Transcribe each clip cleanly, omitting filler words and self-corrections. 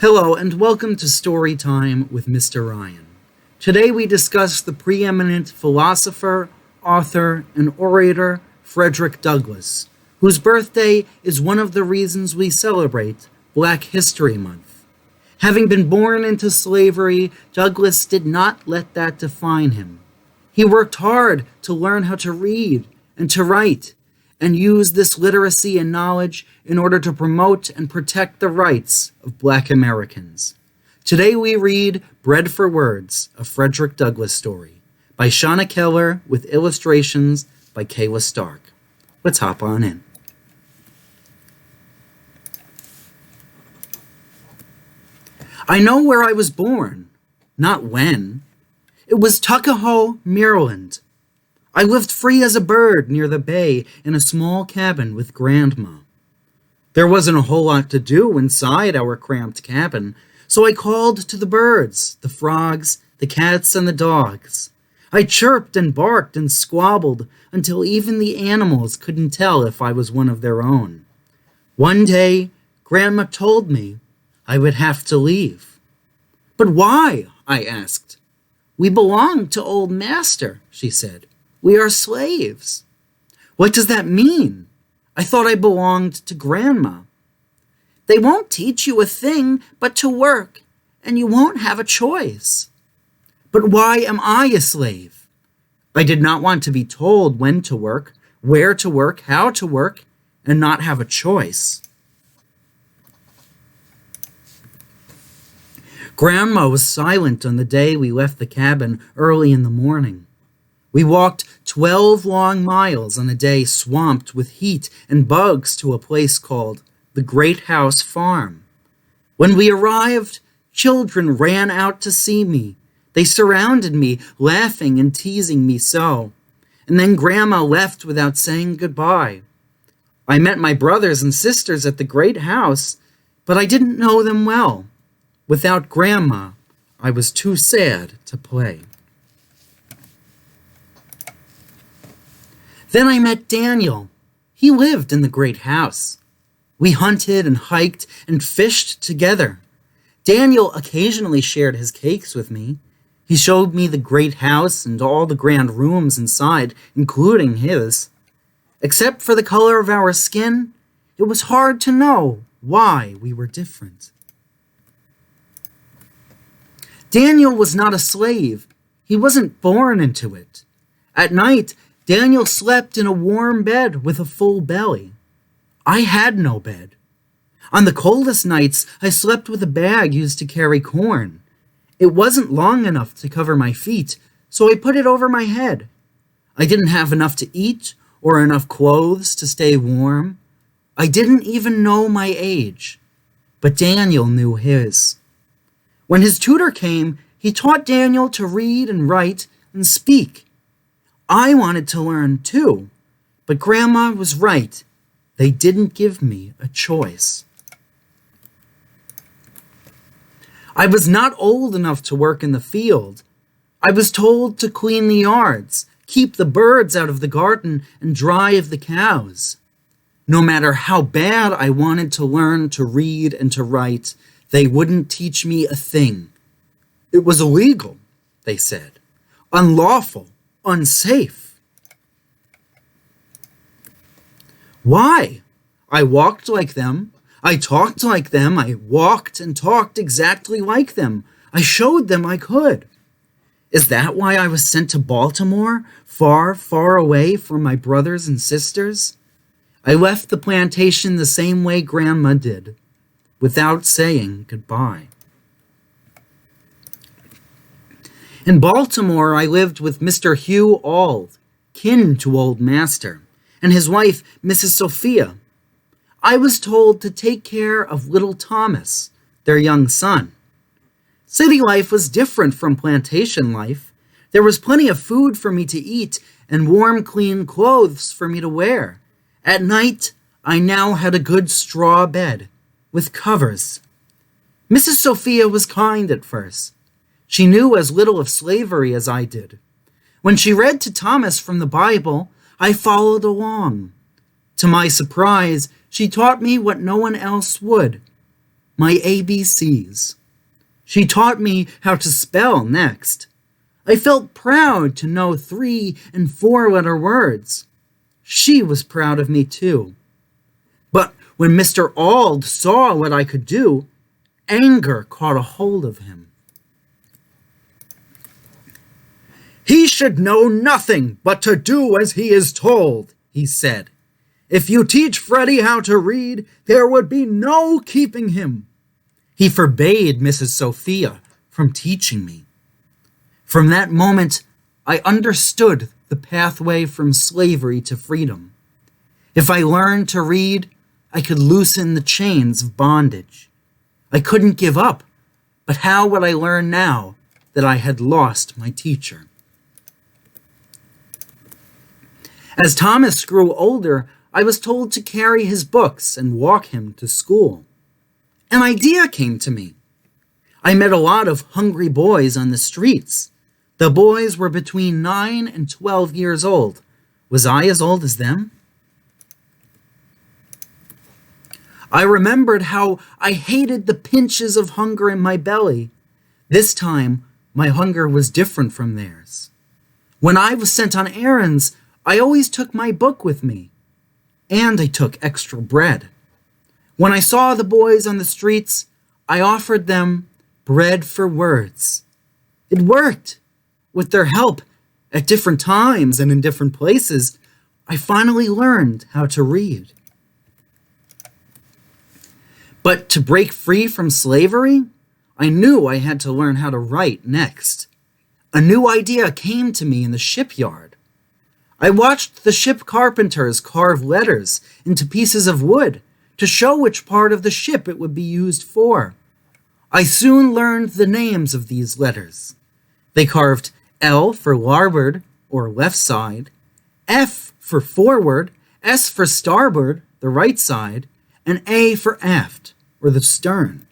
Hello and welcome to Story Time with Mr. Ryan. Today we discuss the preeminent philosopher, author, and orator Frederick Douglass, whose birthday is one of the reasons we celebrate Black History Month. Having been born into slavery, Douglass did not let that define him. He worked hard to learn how to read and to write, and use this literacy and knowledge in order to promote and protect the rights of Black Americans. Today we read Bread for Words, a Frederick Douglass story, by Shana Keller with illustrations by Kayla Stark. Let's hop on in. I know where I was born, not when. It was Tuckahoe, Maryland. I lived free as a bird near the bay in a small cabin with Grandma. There wasn't a whole lot to do inside our cramped cabin, so I called to the birds, the frogs, the cats, and the dogs. I chirped and barked and squabbled until even the animals couldn't tell if I was one of their own. One day, Grandma told me I would have to leave. "But why?" I asked. "We belong to Old Master," she said. "We are slaves." "What does that mean? I thought I belonged to Grandma." "They won't teach you a thing but to work, and you won't have a choice." "But why am I a slave?" I did not want to be told when to work, where to work, how to work, and not have a choice. Grandma was silent on the day we left the cabin early in the morning. We walked 12 long miles on a day swamped with heat and bugs to a place called the Great House Farm. When we arrived, children ran out to see me. They surrounded me, laughing and teasing me so. And then Grandma left without saying goodbye. I met my brothers and sisters at the Great House, but I didn't know them well. Without Grandma, I was too sad to play. Then I met Daniel. He lived in the Great House. We hunted and hiked and fished together. Daniel occasionally shared his cakes with me. He showed me the Great House and all the grand rooms inside, including his. Except for the color of our skin, it was hard to know why we were different. Daniel was not a slave. He wasn't born into it. At night, Daniel slept in a warm bed with a full belly. I had no bed. On the coldest nights, I slept with a bag used to carry corn. It wasn't long enough to cover my feet, so I put it over my head. I didn't have enough to eat or enough clothes to stay warm. I didn't even know my age, but Daniel knew his. When his tutor came, he taught Daniel to read and write and speak. I wanted to learn too, but Grandma was right. They didn't give me a choice. I was not old enough to work in the field. I was told to clean the yards, keep the birds out of the garden, and drive the cows. No matter how bad I wanted to learn to read and to write, they wouldn't teach me a thing. It was illegal, they said, unlawful, unsafe. Why? I walked like them. I talked like them. I walked and talked exactly like them. I showed them I could. Is that why I was sent to Baltimore, far, far away from my brothers and sisters? I left the plantation the same way Grandma did, without saying goodbye. In Baltimore, I lived with Mr. Hugh Auld, kin to Old Master, and his wife, Mrs. Sophia. I was told to take care of little Thomas, their young son. City life was different from plantation life. There was plenty of food for me to eat and warm, clean clothes for me to wear. At night, I now had a good straw bed with covers. Mrs. Sophia was kind at first. She knew as little of slavery as I did. When she read to Thomas from the Bible, I followed along. To my surprise, she taught me what no one else would. my ABCs. She taught me how to spell next. I felt proud to know 3 and 4-letter words. She was proud of me too. But when Mr. Auld saw what I could do, anger caught a hold of him. "He should know nothing but to do as he is told," he said. "If you teach Freddie how to read, there would be no keeping him." He forbade Mrs. Sophia from teaching me. From that moment, I understood the pathway from slavery to freedom. If I learned to read, I could loosen the chains of bondage. I couldn't give up, but how would I learn now that I had lost my teacher? As Thomas grew older, I was told to carry his books and walk him to school. An idea came to me. I met a lot of hungry boys on the streets. The boys were between 9 and 12 years old. Was I as old as them? I remembered how I hated the pinches of hunger in my belly. This time, my hunger was different from theirs. When I was sent on errands, I always took my book with me. And I took extra bread. When I saw the boys on the streets, I offered them bread for words. It worked. With their help, at different times and in different places, I finally learned how to read. But to break free from slavery, I knew I had to learn how to write next. A new idea came to me in the shipyard. I watched the ship carpenters carve letters into pieces of wood to show which part of the ship it would be used for. I soon learned the names of these letters. They carved L for larboard, or left side, F for forward, S for starboard, the right side, and A for aft, or the stern.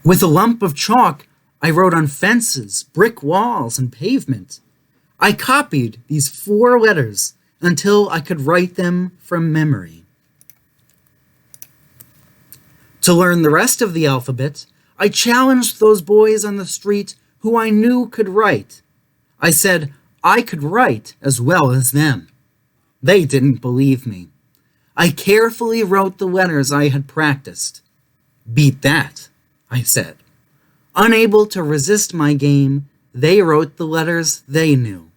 With a lump of chalk, I wrote on fences, brick walls, and pavement. I copied these 4 letters until I could write them from memory. To learn the rest of the alphabet, I challenged those boys on the street who I knew could write. I said I could write as well as them. They didn't believe me. I carefully wrote the letters I had practiced. "Beat that," I said. Unable to resist my game, they wrote the letters they knew.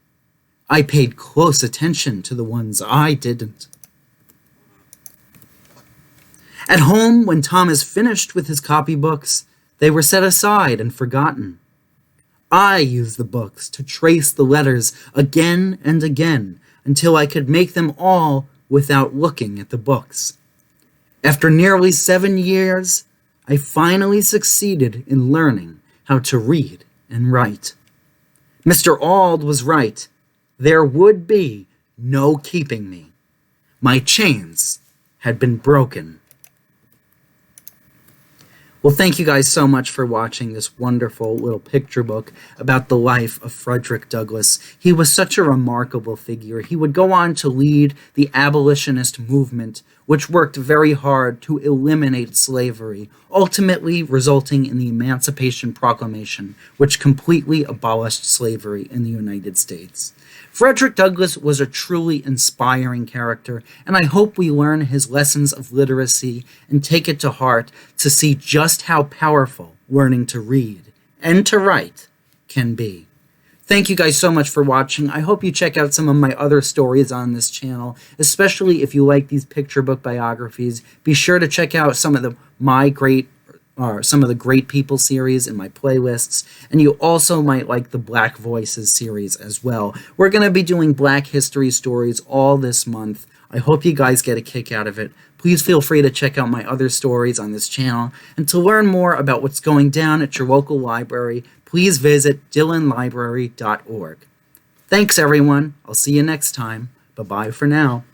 I paid close attention to the ones I didn't. At home, when Thomas finished with his copybooks, they were set aside and forgotten. I used the books to trace the letters again and again until I could make them all without looking at the books. After nearly 7 years, I finally succeeded in learning how to read and write. Mr. Auld was right. There would be no keeping me. My chains had been broken. Well, thank you guys so much for watching this wonderful little picture book about the life of Frederick Douglass. He was such a remarkable figure. He would go on to lead the abolitionist movement, which worked very hard to eliminate slavery, ultimately resulting in the Emancipation Proclamation, which completely abolished slavery in the United States. Frederick Douglass was a truly inspiring character, and I hope we learn his lessons of literacy and take it to heart to see just how powerful learning to read and to write can be. Thank you guys so much for watching. I hope you check out some of my other stories on this channel, especially if you like these picture book biographies. Be sure to check out some of the Great People series in my playlists, and you also might like the Black Voices series as well. We're going to be doing Black history stories all this month. I hope you guys get a kick out of it. Please feel free to check out my other stories on this channel, and to learn more about what's going down at your local library, please visit dillonlibrary.org. Thanks everyone. I'll see you next time. Bye-bye for now.